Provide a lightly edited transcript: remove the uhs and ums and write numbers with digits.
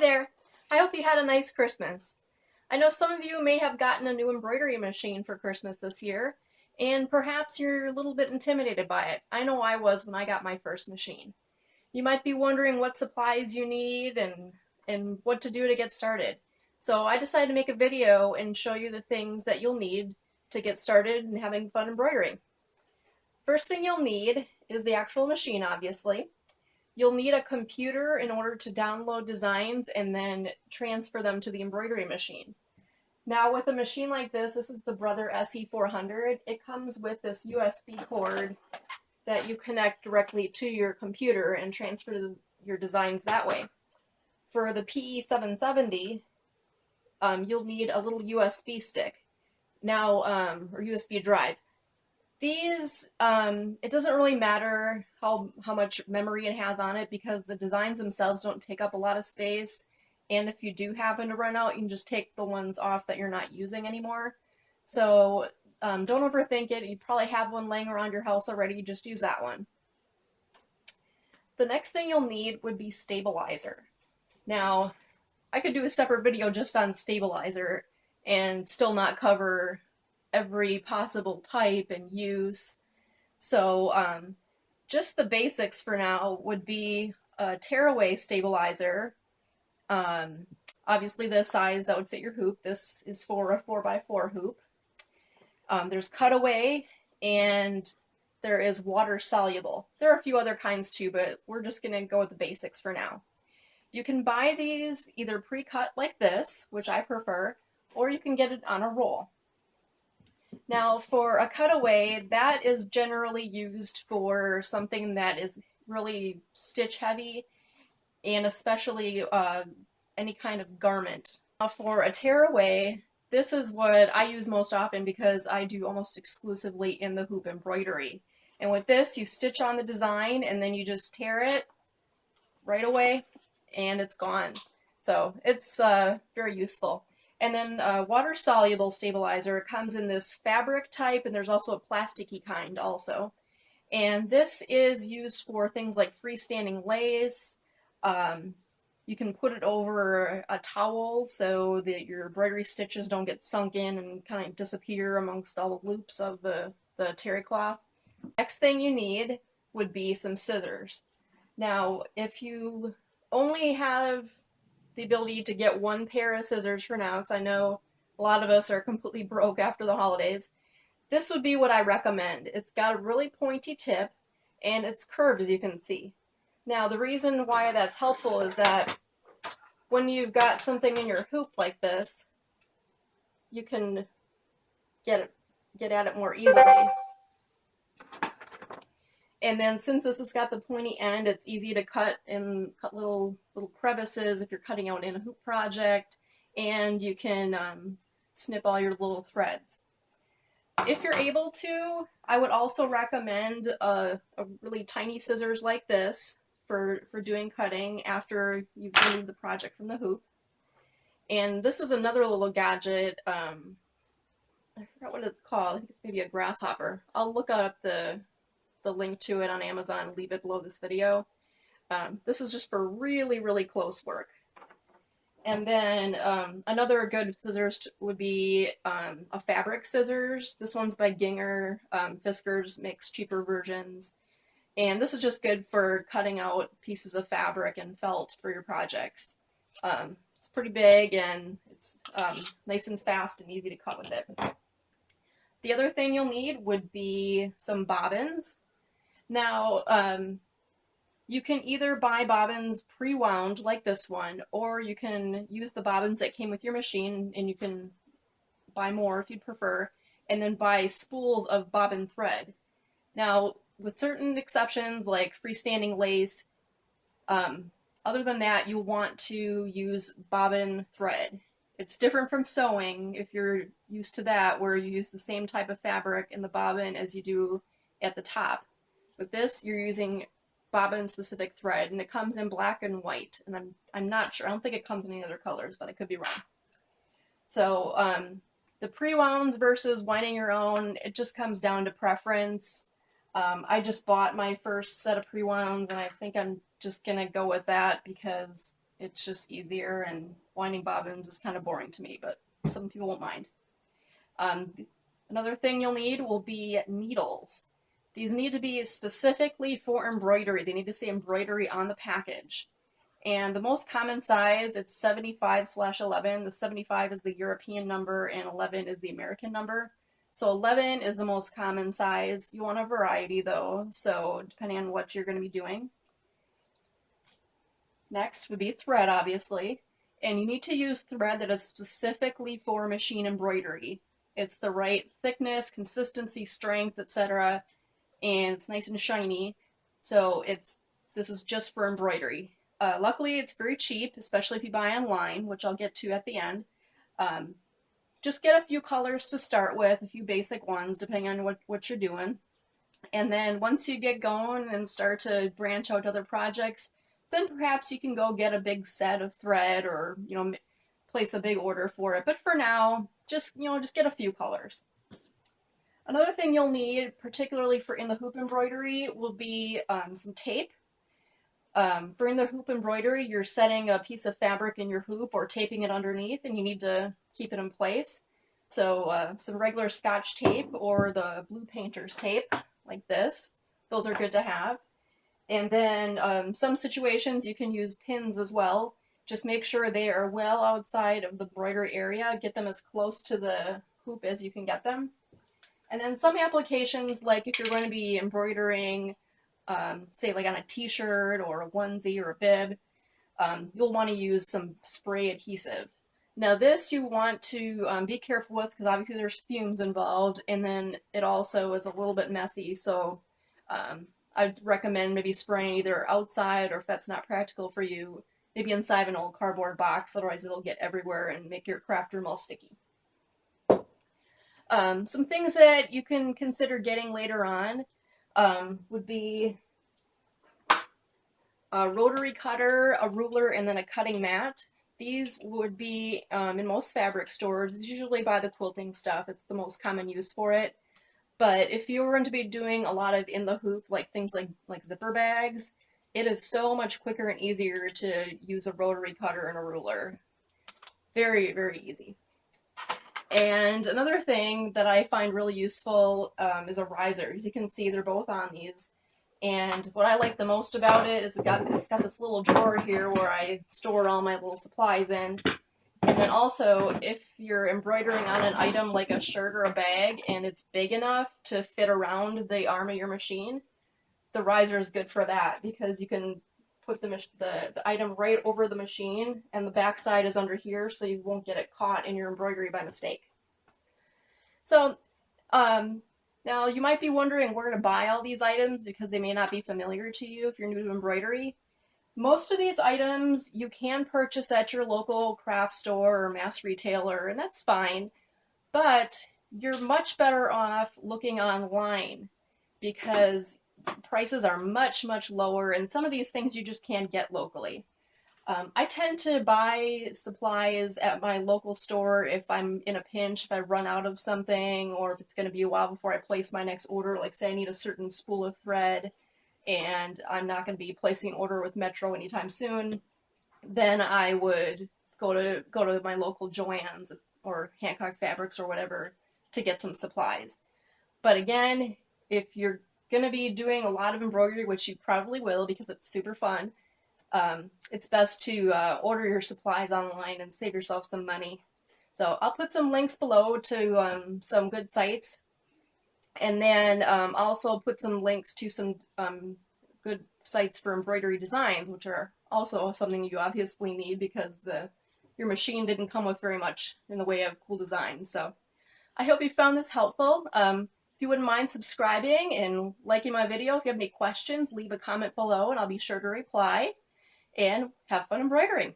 there! I hope you had a nice Christmas. I know some of you may have gotten a new embroidery machine for Christmas this year, and perhaps you're a little bit intimidated by it. I know I was when I got my first machine. You might be wondering what supplies you need and what to do to get started. So I decided to make a video and show you the things that you'll need to get started and having fun embroidering. First thing you'll need is the actual machine, obviously. You'll need a computer in order to download designs and then transfer them to the embroidery machine. Now with a machine like this is the Brother SE400. It comes with this USB cord that you connect directly to your computer and transfer your designs that way. For the PE770, you'll need a little USB stick. Now, or USB drive. These, it doesn't really matter how much memory it has on it because the designs themselves don't take up a lot of space. And if you do happen to run out, you can just take the ones off that you're not using anymore. So don't overthink it. You probably have one laying around your house already. Just use that one. The next thing you'll need would be stabilizer. Now, I could do a separate video just on stabilizer and still not cover every possible type and use. So just the basics for now would be a tearaway stabilizer. Obviously the size that would fit your hoop. This is for a 4x4 hoop. There's cutaway and there is water soluble. There are a few other kinds too, but we're just gonna go with the basics for now. You can buy these either pre-cut like this, which I prefer, or you can get it on a roll. Now for a cutaway, that is generally used for something that is really stitch heavy and especially any kind of garment. Now for a tearaway, this is what I use most often because I do almost exclusively in the hoop embroidery. And with this, you stitch on the design and then you just tear it right away and it's gone. So it's very useful. And then water-soluble stabilizer comes in this fabric type, and there's also a plasticky kind also. And this is used for things like freestanding lace. You can put it over a towel so that your embroidery stitches don't get sunk in and kind of disappear amongst all the loops of the terry cloth. Next thing you need would be some scissors. Now, if you only have the ability to get one pair of scissors for now, because I know a lot of us are completely broke after the holidays, this would be what I recommend. It's got a really pointy tip and it's curved, as you can see. Now the reason why that's helpful is that when you've got something in your hoop like this, you can get at it more easily. And then since this has got the pointy end, it's easy to cut little crevices if you're cutting out in a hoop project, and you can snip all your little threads. If you're able to, I would also recommend a really tiny scissors like this for doing cutting after you've removed the project from the hoop. And this is another little gadget. I forgot what it's called. I think it's maybe a grasshopper. I'll look up the link to it on Amazon and leave it below this video. This is just for really, really close work. And then another good scissors would be a fabric scissors. This one's by Ginger. Fiskars makes cheaper versions. And this is just good for cutting out pieces of fabric and felt for your projects. It's pretty big and it's nice and fast and easy to cut with it. The other thing you'll need would be some bobbins. Now, you can either buy bobbins pre-wound like this one, or you can use the bobbins that came with your machine, and you can buy more if you'd prefer, and then buy spools of bobbin thread. Now, with certain exceptions like freestanding lace, other than that, you'll want to use bobbin thread. It's different from sewing if you're used to that, where you use the same type of fabric in the bobbin as you do at the top. With this, you're using bobbin specific thread, and it comes in black and white, and I'm not sure, I don't think it comes in any other colors, but I could be wrong. So the pre-wounds versus winding your own, it just comes down to preference. I just bought my first set of pre-wounds, and I think I'm just gonna go with that because It's just easier, and winding bobbins is kind of boring to me, but some people won't mind. Another thing you'll need will be needles. These need to be specifically for embroidery. They need to say embroidery on the package. And the most common size, it's 75/11. The 75 is the European number and 11 is the American number. So 11 is the most common size. You want a variety though, so depending on what you're going to be doing. Next would be thread, obviously. And you need to use thread that is specifically for machine embroidery. It's the right thickness, consistency, strength, etc. And it's nice and shiny. So this is just for embroidery. Luckily, it's very cheap, especially if you buy online, which I'll get to at the end. Just get a few colors to start with, a few basic ones, depending on what you're doing. And then once you get going and start to branch out to other projects, then perhaps you can go get a big set of thread or, place a big order for it. But for now, just get a few colors. Another thing you'll need, particularly for in the hoop embroidery, will be some tape. For in the hoop embroidery, you're setting a piece of fabric in your hoop or taping it underneath, and you need to keep it in place. So some regular Scotch tape or the blue painter's tape, like this. Those are good to have. And then some situations you can use pins as well. Just make sure they are well outside of the embroidery area. Get them as close to the hoop as you can get them. And then some applications, like if you're going to be embroidering, say like on a t-shirt or a onesie or a bib, you'll want to use some spray adhesive. Now this you want to be careful with because obviously there's fumes involved, and then it also is a little bit messy, so I'd recommend maybe spraying either outside, or if that's not practical for you, maybe inside an old cardboard box, otherwise it'll get everywhere and make your craft room all sticky. Some things that you can consider getting later on would be a rotary cutter, a ruler, and then a cutting mat. These would be in most fabric stores, usually by the quilting stuff. It's the most common use for it. But if you're going to be doing a lot of in the hoop, like things like zipper bags, it is so much quicker and easier to use a rotary cutter and a ruler. Very, very easy. And another thing that I find really useful is a riser. As you can see, they're both on these. And what I like the most about it is it's got this little drawer here where I store all my little supplies in. And then also, if you're embroidering on an item like a shirt or a bag and it's big enough to fit around the arm of your machine, the riser is good for that because you can put the item right over the machine and the back side is under here, so you won't get it caught in your embroidery by mistake. So now you might be wondering where to buy all these items because they may not be familiar to you if you're new to embroidery. Most of these items you can purchase at your local craft store or mass retailer, and that's fine, but you're much better off looking online because prices are much, much lower, and some of these things you just can't get locally. I tend to buy supplies at my local store if I'm in a pinch, if I run out of something, or if it's going to be a while before I place my next order. Like say I need a certain spool of thread and I'm not going to be placing an order with Metro anytime soon, then I would go to my local Joann's or Hancock Fabrics or whatever to get some supplies. But again, if you're going to be doing a lot of embroidery, which you probably will because it's super fun, it's best to order your supplies online and save yourself some money. So I'll put some links below to some good sites, and then also put some links to some good sites for embroidery designs, which are also something you obviously need because your machine didn't come with very much in the way of cool designs. So I hope you found this helpful. If you wouldn't mind subscribing and liking my video, if you have any questions, leave a comment below and I'll be sure to reply. And have fun embroidering.